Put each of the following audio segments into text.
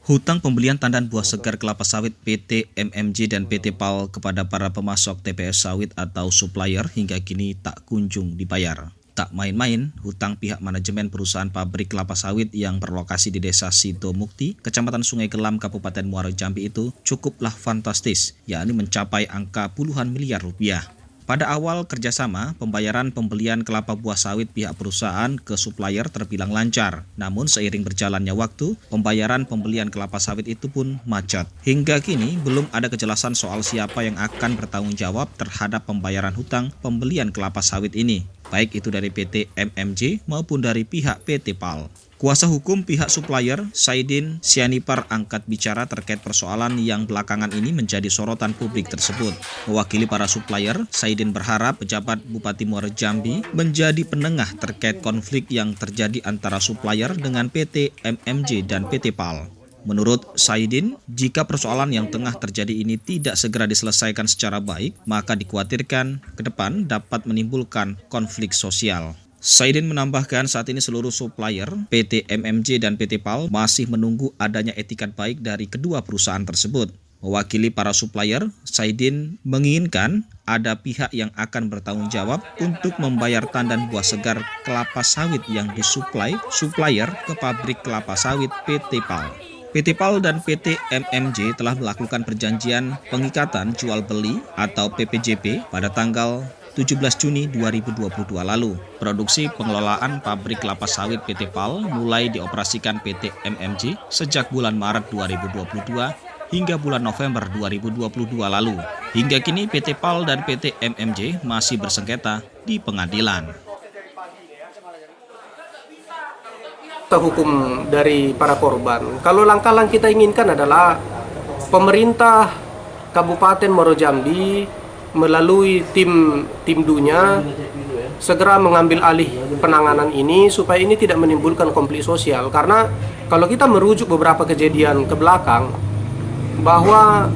Hutang pembelian tandan buah segar kelapa sawit PT MMJ dan PT PAL kepada para pemasok TPS sawit atau supplier hingga kini tak kunjung dibayar. Tak main-main, hutang pihak manajemen perusahaan pabrik kelapa sawit yang berlokasi di Desa Sidomukti, Kecamatan Sungai Gelam, Kabupaten Muaro Jambi itu cukuplah fantastis, yakni mencapai angka puluhan miliar rupiah. Pada awal kerjasama, pembayaran pembelian kelapa buah sawit pihak perusahaan ke supplier terbilang lancar. Namun seiring berjalannya waktu, pembayaran pembelian kelapa sawit itu pun macet. Hingga kini belum ada kejelasan soal siapa yang akan bertanggung jawab terhadap pembayaran hutang pembelian kelapa sawit ini, baik itu dari PT MMJ maupun dari pihak PT PAL. Kuasa hukum pihak supplier, Saidin Sianipar, angkat bicara terkait persoalan yang belakangan ini menjadi sorotan publik tersebut. Mewakili para supplier, Saidin berharap pejabat Bupati Muaro Jambi menjadi penengah terkait konflik yang terjadi antara supplier dengan PT MMJ dan PT PAL. Menurut Saidin, jika persoalan yang tengah terjadi ini tidak segera diselesaikan secara baik, maka dikhawatirkan ke depan dapat menimbulkan konflik sosial. Saidin menambahkan saat ini seluruh supplier PT MMJ dan PT PAL masih menunggu adanya etikat baik dari kedua perusahaan tersebut. Mewakili para supplier, Saidin menginginkan ada pihak yang akan bertanggung jawab untuk membayar tandan buah segar kelapa sawit yang disuplai supplier ke pabrik kelapa sawit PT PAL. PT PAL dan PT MMJ telah melakukan perjanjian pengikatan jual beli atau PPJP pada tanggal 17 Juni 2022 lalu. Produksi pengelolaan pabrik kelapa sawit PT PAL mulai dioperasikan PT MMJ sejak bulan Maret 2022 hingga bulan November 2022 lalu. Hingga kini PT PAL dan PT MMJ masih bersengketa di pengadilan. Hukum dari para korban. Kalau langkah-langkah kita inginkan adalah pemerintah Kabupaten Muaro Jambi melalui tim dunya segera mengambil alih penanganan ini supaya ini tidak menimbulkan konflik sosial. Karena kalau kita merujuk beberapa kejadian ke belakang, bahwa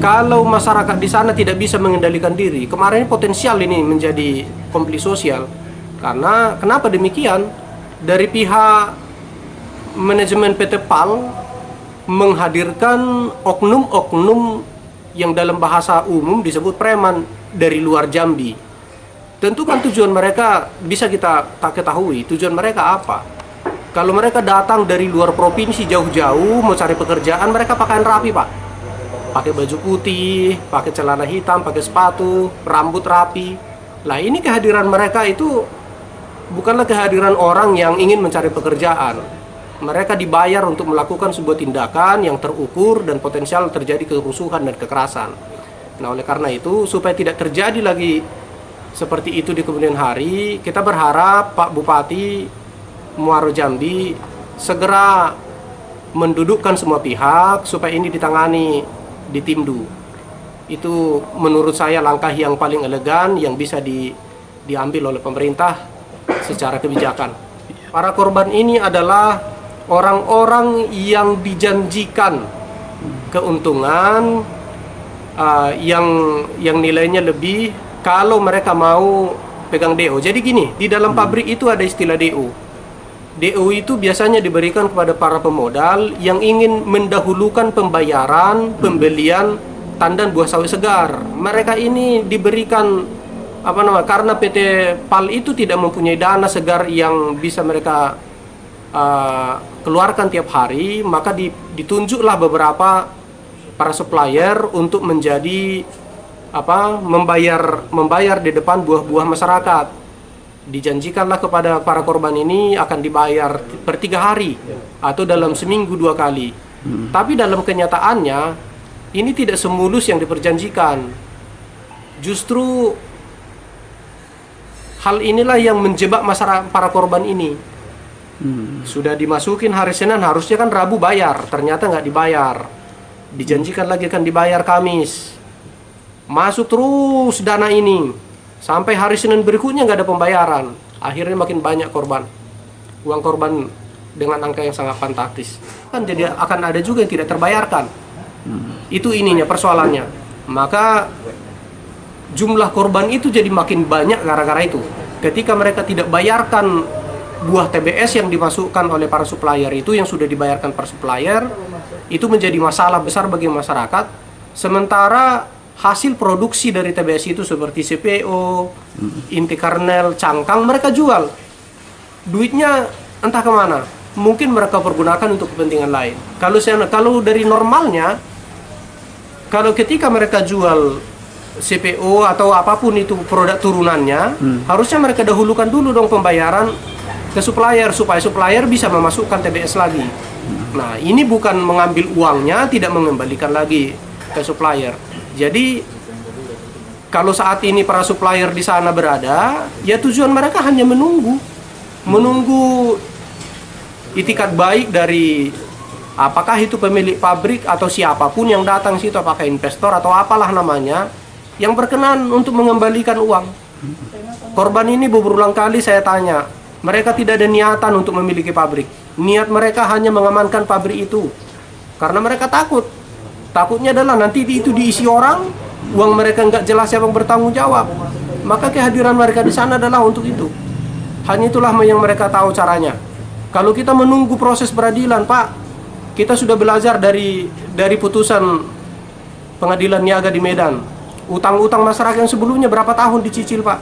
kalau masyarakat di sana tidak bisa mengendalikan diri, kemarin potensial ini menjadi konflik sosial. Karena kenapa demikian? Dari pihak manajemen PT PAL menghadirkan oknum-oknum yang dalam bahasa umum disebut preman dari luar Jambi. Tentu kan tujuan mereka bisa kita tak ketahui. Tujuan mereka apa? Kalau mereka datang dari luar provinsi jauh-jauh mau cari pekerjaan, mereka pakaian rapi, Pak. Pakai baju putih, pakai celana hitam, pakai sepatu, rambut rapi. Lah ini kehadiran mereka itu bukanlah kehadiran orang yang ingin mencari pekerjaan. Mereka dibayar untuk melakukan sebuah tindakan yang terukur dan potensial terjadi kerusuhan dan kekerasan. Nah, oleh karena itu, supaya tidak terjadi lagi seperti itu di kemudian hari, kita berharap Pak Bupati Muaro Jambi segera mendudukkan semua pihak supaya ini ditangani di Timdu. Itu menurut saya langkah yang paling elegan yang bisa diambil oleh pemerintah secara kebijakan. Para korban ini adalah orang-orang yang dijanjikan keuntungan yang nilainya lebih kalau mereka mau pegang DO. Jadi gini, di dalam pabrik itu ada istilah DO. DO itu biasanya diberikan kepada para pemodal yang ingin mendahulukan pembayaran pembelian tandan buah sawit segar. Mereka ini diberikan karena PT PAL itu tidak mempunyai dana segar yang bisa mereka keluarkan tiap hari, maka ditunjuklah beberapa para supplier untuk menjadi membayar di depan buah-buah masyarakat. Dijanjikanlah kepada para korban ini akan dibayar per 3 hari atau dalam seminggu 2 kali. Tapi dalam kenyataannya ini tidak semulus yang diperjanjikan. Justru hal inilah yang menjebak masyarakat para korban ini. Sudah dimasukin hari Senin, harusnya kan Rabu bayar, ternyata nggak dibayar. Dijanjikan lagi akan dibayar Kamis. Masuk terus dana ini sampai hari Senin berikutnya nggak ada pembayaran. Akhirnya makin banyak korban. Uang korban dengan angka yang sangat fantastis. Kan jadi akan ada juga yang tidak terbayarkan. Itu ininya persoalannya. Maka jumlah korban itu jadi makin banyak gara-gara itu. Ketika mereka tidak bayarkan buah TBS yang dimasukkan oleh para supplier itu yang sudah dibayarkan per supplier itu menjadi masalah besar bagi masyarakat. Sementara hasil produksi dari TBS itu seperti CPO, inti kernel, cangkang mereka jual. Duitnya entah kemana. Mungkin mereka pergunakan untuk kepentingan lain. Kalau dari normalnya, kalau ketika mereka jual CPO atau apapun itu produk turunannya, harusnya mereka dahulukan dulu dong pembayaran ke supplier supaya supplier bisa memasukkan TBS lagi. Nah, ini bukan mengambil uangnya, tidak mengembalikan lagi ke supplier. Jadi kalau saat ini para supplier di sana berada, ya tujuan mereka hanya menunggu itikat baik dari apakah itu pemilik pabrik atau siapapun yang datang situ, apakah investor atau apalah namanya, yang berkenan untuk mengembalikan uang. Korban ini berulang kali saya tanya, mereka tidak ada niatan untuk memiliki pabrik. Niat mereka hanya mengamankan pabrik itu. Karena mereka takut. Takutnya adalah nanti itu diisi orang, uang mereka nggak jelas siapa yang bertanggung jawab. Maka kehadiran mereka di sana adalah untuk itu. Hanya itulah yang mereka tahu caranya. Kalau kita menunggu proses peradilan, Pak, kita sudah belajar dari putusan pengadilan niaga di Medan. Utang-utang masyarakat yang sebelumnya berapa tahun dicicil, Pak?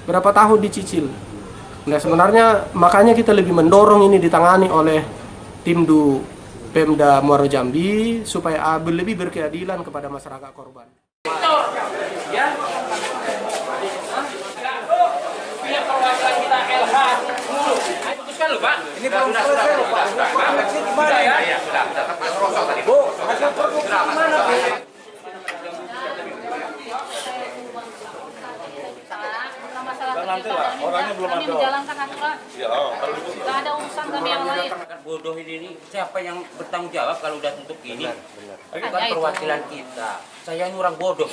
Berapa tahun dicicil? Nah, sebenarnya makanya kita lebih mendorong ini ditangani oleh tim Pemda Muaro Jambi supaya lebih berkeadilan kepada masyarakat korban. Ini belum selesai loh, Pak. Koleksi gimana ya? Iya, sudah. Bu, hasil produksi gimana, Bu? Nanti lah, orangnya belum ada. Kami menjalankan aturan. Ya, kalau itu Tidak ada urusan kami yang lain. Bodoh ini siapa yang bertanggung jawab kalau udah tutup ini? Benar. Bukan perwakilan kita. Saya ini orang bodoh.